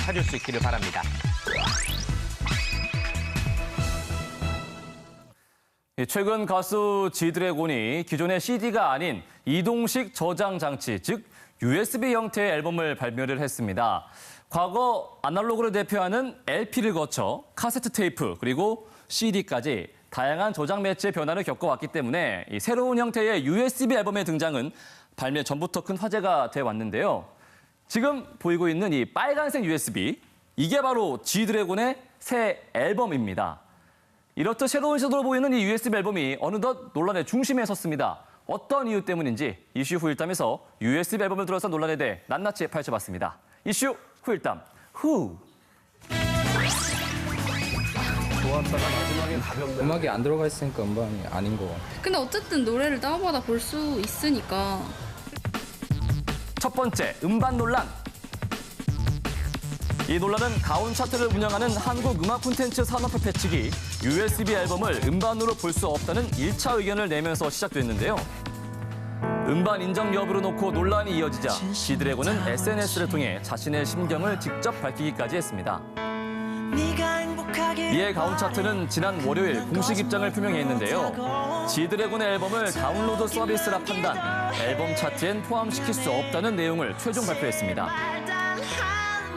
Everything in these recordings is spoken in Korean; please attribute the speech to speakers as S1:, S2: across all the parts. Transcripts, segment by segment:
S1: 찾을 수 있기를 바랍니다.
S2: 최근 가수 지드래곤이 기존의 CD가 아닌 이동식 저장 장치, 즉 USB 형태의 앨범을 발매를 했습니다. 과거 아날로그를 대표하는 LP를 거쳐 카세트 테이프 그리고 CD까지 다양한 저장 매체의 변화를 겪어왔기 때문에 이 새로운 형태의 USB 앨범의 등장은 발매 전부터 큰 화제가 돼 왔는데요. 지금 보이고 있는 이 빨간색 USB, 이게 바로 지드래곤의 새 앨범입니다. 이렇듯 새로운 시도로 보이는 이 USB 앨범이 어느덧 논란의 중심에 섰습니다. 어떤 이유 때문인지 이슈 후일담에서 USB 앨범을 둘러싼 논란에 대해 낱낱이 파헤쳐봤습니다. 이슈 후일담 후.
S3: 좋았다가 마지막에 가볍네.
S4: 음악이 안 들어가 있으니까 음반이 아닌 거 같아.
S5: 근데 어쨌든 노래를 다운받아 볼 수 있으니까.
S2: 첫 번째, 음반 논란. 이 논란은 가온 차트를 운영하는 한국음악 콘텐츠 산업협회 측이 USB 앨범을 음반으로 볼 수 없다는 1차 의견을 내면서 시작됐는데요. 음반 인정 여부를 놓고 논란이 이어지자 지드래곤은 SNS를 통해 자신의 심경을 직접 밝히기까지 했습니다. 이에 가온 차트는 지난 월요일 공식 입장을 표명했는데요. 지드래곤의 앨범을 다운로드 서비스라 판단, 앨범 차트엔 포함시킬 수 없다는 내용을 최종 발표했습니다.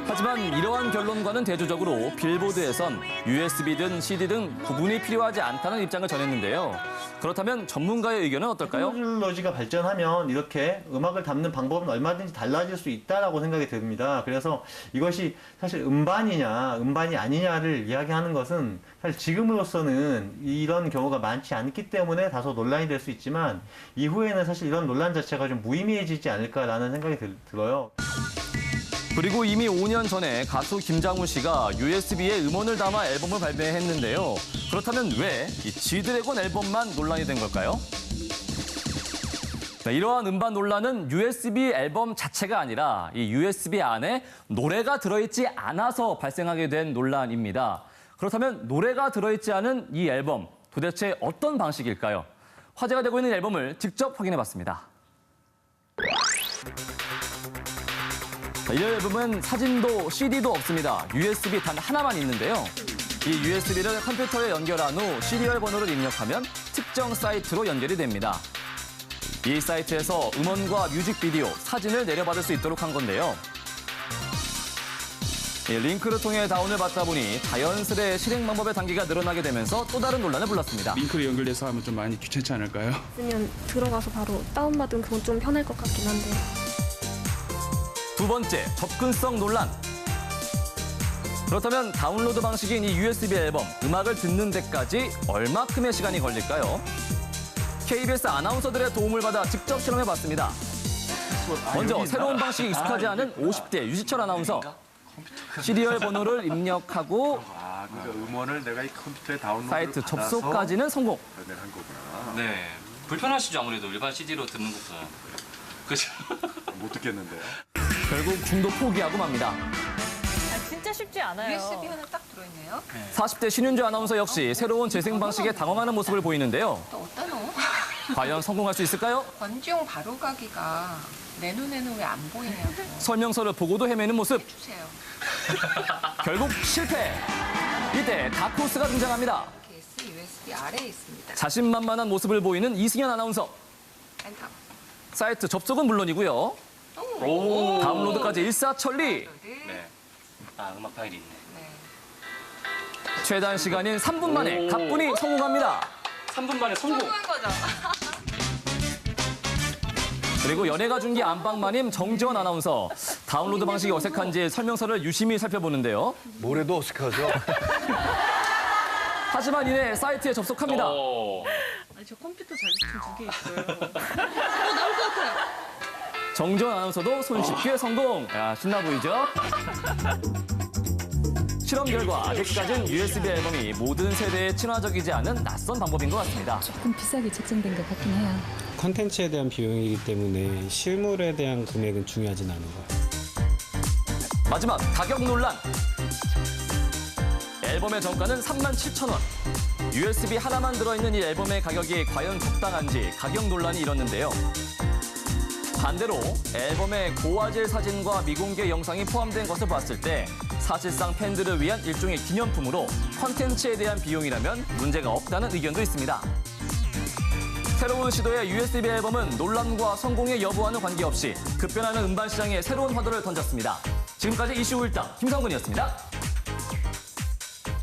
S2: 하지만 이러한 결론과는 대조적으로 빌보드에선 USB든 CD 등 구분이 필요하지 않다는 입장을 전했는데요. 그렇다면 전문가의 의견은 어떨까요?
S6: 테크놀로지가 발전하면 이렇게 음악을 담는 방법은 얼마든지 달라질 수 있다라고 생각이 듭니다. 그래서 이것이 사실 음반이냐, 음반이 아니냐를 이야기하는 것은 사실 지금으로서는 이런 경우가 많지 않기 때문에 다소 논란이 될 수 있지만 이후에는 사실 이런 논란 자체가 좀 무의미해지지 않을까라는 생각이 들어요.
S2: 그리고 이미 5년 전에 가수 김장훈 씨가 USB에 음원을 담아 앨범을 발매했는데요. 그렇다면 왜 이 지드래곤 앨범만 논란이 된 걸까요? 이러한 음반 논란은 USB 앨범 자체가 아니라 이 USB 안에 노래가 들어있지 않아서 발생하게 된 논란입니다. 그렇다면 노래가 들어있지 않은 이 앨범, 도대체 어떤 방식일까요? 화제가 되고 있는 앨범을 직접 확인해봤습니다. 이 앨범은 사진도 CD도 없습니다. USB 단 하나만 있는데요. 이 USB를 컴퓨터에 연결한 후 시리얼 번호를 입력하면 특정 사이트로 연결이 됩니다. 이 사이트에서 음원과 뮤직비디오, 사진을 내려받을 수 있도록 한 건데요. 이 링크를 통해 다운을 받다 보니 자연스레 실행 방법의 단계가 늘어나게 되면서 또 다른 논란을 불렀습니다.
S7: 링크로 연결돼서 하면 좀 많이 귀찮지 않을까요?
S8: 쓰면 들어가서 바로 다운받으면 그건 좀 편할 것 같긴 한데.
S2: 두 번째, 접근성 논란. 그렇다면 다운로드 방식인 이 USB 앨범, 음악을 듣는 데까지 얼마큼의 시간이 걸릴까요? KBS 아나운서들의 도움을 받아 직접 실험해봤습니다. 먼저 새로운 방식에 익숙하지 않은 50대 유지철 아나운서. 시리얼 번호를 입력하고
S3: 그러니까 음원을 내가 이 컴퓨터에 다운로드
S2: 사이트 접속까지는 성공.
S3: 한 거구나.
S9: 네, 불편하시죠 아무래도 일반 CD로 듣는 것보다. 그죠?
S3: 못 듣겠는데요.
S2: 결국 중도 포기하고 맙니다.
S10: 진짜 쉽지 않아요.
S11: USB 하나 딱 들어있네요.
S2: 40대 신윤주 아나운서 역시 새로운 재생 방식에 당황하는 모습을 보이는데요.
S11: 또 어디다 넣어?
S2: 과연 성공할 수 있을까요?
S11: 건지용 바로가기가 내 눈에는 왜 안 보이냐고.
S2: 설명서를 보고도 헤매는 모습.
S11: 해주세요.
S2: 결국 실패. 이때 다크호스가 등장합니다.
S11: 케이스 USB 아래에 있습니다.
S2: 자신만만한 모습을 보이는 이승현 아나운서.
S11: 엔터.
S2: 사이트 접속은 물론이고요.
S9: 오.
S2: 다운로드까지 일사천리.
S9: 네. 아, 음악 파일이 있네.
S11: 네.
S2: 최단 시간인 3분 만에 가뿐히 성공합니다.
S9: 3분 만에 성공.
S11: 성공한 거죠.
S2: 그리고 연예가 중계 안방마님 정지원 아나운서. 다운로드 방식이 어색한지 설명서를 유심히 살펴보는데요.
S3: 뭐래도 어색하죠?
S2: 하지만 이내 사이트에 접속합니다.
S10: 아니, 저 컴퓨터 자격증 2개 있어요.
S11: 나올 것 같아요.
S2: 정지원 아나운서도 손쉽게 성공. 야, 신나 보이죠? 실험 결과 아직까지는 USB 앨범이 모든 세대에 친화적이지 않은 낯선 방법인 것 같습니다.
S12: 조금 비싸게 책정된 것 같긴 해요.
S13: 콘텐츠에 대한 비용이기 때문에 실물에 대한 금액은 중요하진 않은 것 같아요.
S2: 마지막 가격 논란. 앨범의 정가는 37,000원. USB 하나만 들어있는 이 앨범의 가격이 과연 적당한지 가격 논란이 일었는데요. 반대로 앨범에 고화질 사진과 미공개 영상이 포함된 것을 봤을 때 사실상 팬들을 위한 일종의 기념품으로 콘텐츠에 대한 비용이라면 문제가 없다는 의견도 있습니다. 새로운 시도의 USB 앨범은 논란과 성공의 여부와는 관계없이 급변하는 음반 시장에 새로운 화두를 던졌습니다. 지금까지 이슈 울당 김성근이었습니다.